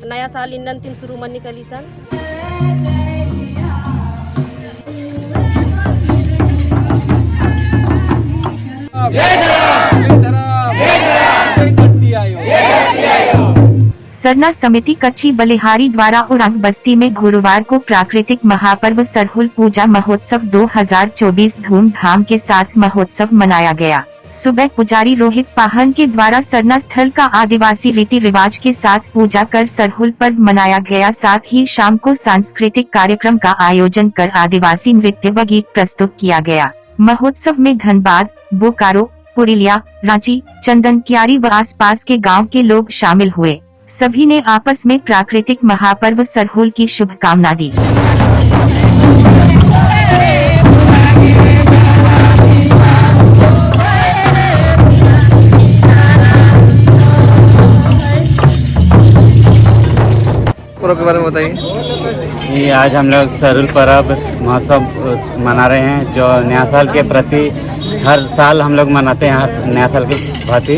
नया साल इन्नंतिम शुरू मन्नी कलीसन। सरना समिति कच्ची बलिहारी द्वारा उरंग बस्ती में गुरुवार को प्राकृतिक महापर्व सरहुल पूजा महोत्सव 2024 धूमधाम के साथ महोत्सव मनाया गया। सुबह पुजारी रोहित पाहन के द्वारा सरना स्थल का आदिवासी रीति रिवाज के साथ पूजा कर सरहुल पर्व मनाया गया। साथ ही शाम को सांस्कृतिक कार्यक्रम का आयोजन कर आदिवासी नृत्य व गीत प्रस्तुत किया गया। महोत्सव में धनबाद, बोकारो, पुरुलिया, रांची, चंदनकियारी व आसपास के गांव के लोग शामिल हुए। सभी ने आपस में प्राकृतिक महापर्व सरहुल की शुभकामना दी। के बारे में बताइए। ये आज हम लोग सरहुल पर्व महोत्सव मना रहे हैं, जो नया साल के प्रति हर साल हम लोग मनाते हैं नया साल की भांति।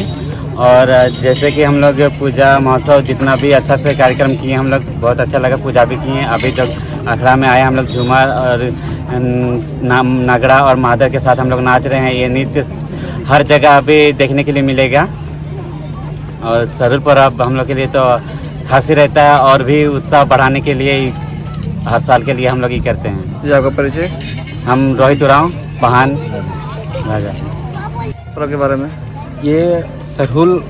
और जैसे कि हम लोग पूजा महोत्सव जितना भी अच्छा से कार्यक्रम किए, हम लोग बहुत अच्छा लगा, पूजा भी किए। अभी जब अखड़ा में आए हम लोग झूमर और नगड़ा और मादर के साथ हम लोग नाच रहे हैं। ये नृत्य हर जगह अभी देखने के लिए मिलेगा। और सरहुल पर्व हम लोग के लिए तो खास ही रहता है, और भी उत्साह बढ़ाने के लिए हर साल के लिए हम लोग ये करते हैं। जी, आपका परिचय? हम रोहित उरांव पहान राजा। पर्व के बारे में? ये सरहुल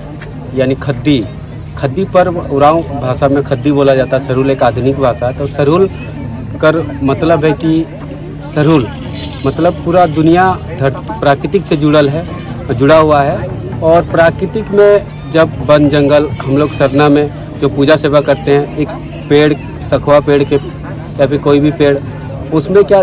यानी खद्दी पर्व उरांव भाषा में खद्दी बोला जाता है। सरहुल एक आधुनिक भाषा है। तो सरहुल कर मतलब है कि सरहुल मतलब पूरा दुनिया प्राकृतिक से जुड़ा हुआ है। और प्राकृतिक में जब वन जंगल हम लोग सरना में जो पूजा सेवा करते हैं, एक पेड़ सखवा पेड़ के या फिर कोई भी पेड़, उसमें क्या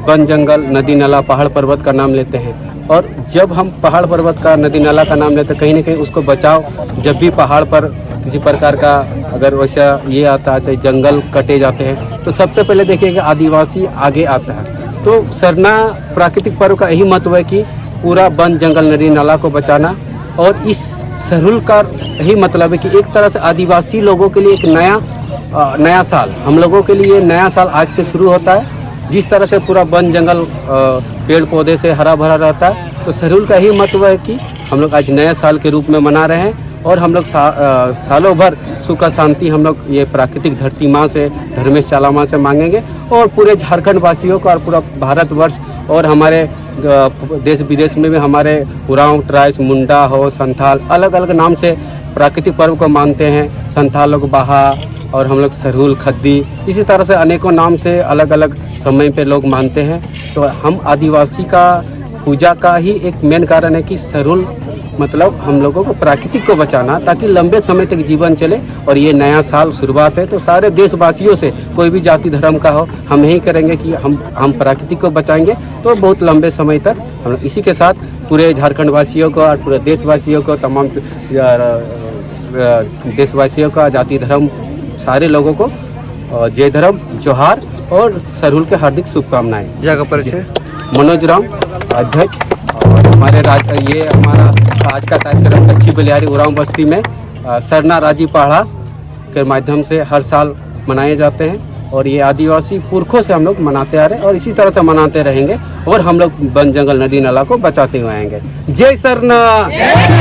वन जंगल नदी नाला पहाड़ पर्वत का नाम लेते हैं। और जब हम पहाड़ पर्वत का नदी नाला का नाम लेते हैं, कहीं ना कहीं उसको बचाओ। जब भी पहाड़ पर किसी प्रकार का अगर वैसा ये आता है, जंगल कटे जाते हैं, तो सबसे पहले देखिएगा आदिवासी आगे आता है। तो सरना प्राकृतिक पर्व का यही महत्व है कि पूरा वन जंगल नदी नाला को बचाना। और इस सरहुल का यही मतलब है कि एक तरह से आदिवासी लोगों के लिए एक नया साल, हम लोगों के लिए नया साल आज से शुरू होता है। जिस तरह से पूरा वन जंगल पेड़ पौधे से हरा भरा रहता है, तो सरहुल का यही महत्व है कि हम लोग आज नए साल के रूप में मना रहे हैं। और हम लोग सालों भर सुख शांति हम लोग ये प्राकृतिक धरती माँ से, धर्मेश चाला माँ से मांगेंगे। और पूरे झारखंड वासियों को और पूरा भारतवर्ष और हमारे देश विदेश में भी हमारे उरांव ट्राइब्स, मुंडा हो, संथाल, अलग अलग नाम से प्राकृतिक पर्व को मानते हैं। संथाल लोग बाहा और हम लोग सरहुल, खद्दी, इसी तरह से अनेकों नाम से अलग अलग समय पे लोग मानते हैं। तो हम आदिवासी का पूजा का ही एक मेन कारण है कि सरहुल मतलब हम लोगों को प्राकृतिक को बचाना, ताकि लंबे समय तक जीवन चले। और ये नया साल शुरुआत है, तो सारे देशवासियों से, कोई भी जाति धर्म का हो, हम यही करेंगे कि हम प्राकृतिक को बचाएंगे, तो बहुत लंबे समय तक हम इसी के साथ पूरे झारखंड वासियों को और पूरे देशवासियों को, तमाम देशवासियों का, जाति धर्म सारे लोगों को जय धर्म, जोहार और सरहुल के हार्दिक शुभकामनाएं। जगह परिचय? मनोज राम, अध्यक्ष। और हमारे ये हमारा आज का कार्यक्रम कच्ची बलिहारी उरांव बस्ती में सरना राजी पहाड़ा के माध्यम से हर साल मनाए जाते हैं। और ये आदिवासी पुरखों से हम लोग मनाते आ रहे हैं और इसी तरह से मनाते रहेंगे। और हम लोग वन जंगल नदी नाला को बचाते हुए आएंगे। जय सरना।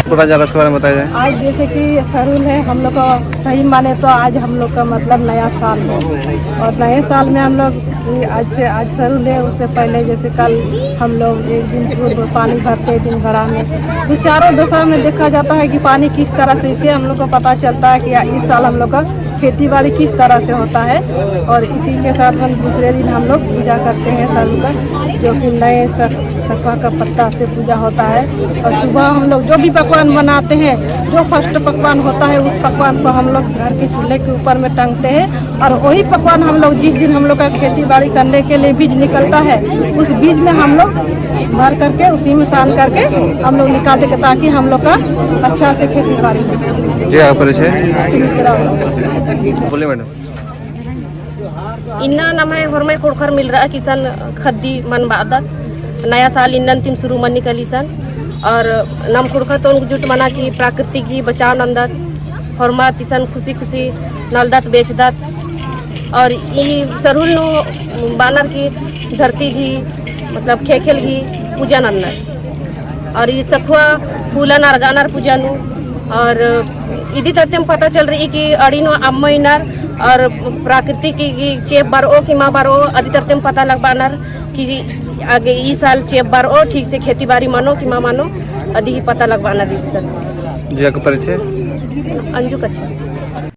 थोड़ा ज़्यादा इस बारे में बताया जाए। आज जैसे कि सरहुल है, हम लोग का सही माने तो आज हम लोग का मतलब नया साल है। और नए साल में हम लोग आज सरहुल है, उससे पहले जैसे कल हम लोग एक दिन पूर्व पानी भरते दिन भरा में, तो चारों दिशा में देखा जाता है कि पानी किस तरह से, इसे हम लोग को पता चलता है कि इस साल हम लोग का खेती बाड़ी किस तरह से होता है। और इसी के साथ हम दूसरे दिन हम लोग पूजा करते हैं सरहुल का, जो कि नए सखवा का पत्ता से पूजा होता है। और सुबह हम लोग जो भी पकवान बनाते हैं, जो फर्स्ट पकवान होता है, उस पकवान को हम लोग घर के चूल्हे के ऊपर में टांगते हैं। और वही पकवान हम लोग जिस दिन हम लोग का खेती बाड़ी करने के लिए बीज निकलता है, उस बीज में हम लोग भर करके उसी में सान करके हम लोग निकालते हैं, ताकि हम लोग का अच्छा से खेती बाड़ी हो। जी, आप परिचय? बोलिए मैडम। इन्ना नमय hormay खोखर मिल रहा किसान खद्दी मन बादत नया साल इन्नंतिम शुरू मन्नी कलीसन। और नम खुरखा तो जुट मना की प्राकृतिक ही बचाव नंदत हरमा तिसन खुशी खुशी नलदात बेचदात और ई सरहुल नु बानर की धरती घी मतलब खेखेल घी पूजा नन्नर और ये सखुआ फूलन और गानर पूजा नु और इदी तरते में पता चल रही कि अड़ी नो अम्मइनर और प्राकृतिक की चेप बार ओ कि माँ बार ओ अदी तरते में पता लग बानर कि आगे ई साल चेप बार ओ ठीक से खेती बाड़ी मानो कि माँ मानो अदी ही पता लग बानर जी आपका परिचय? अंजू कच्छा।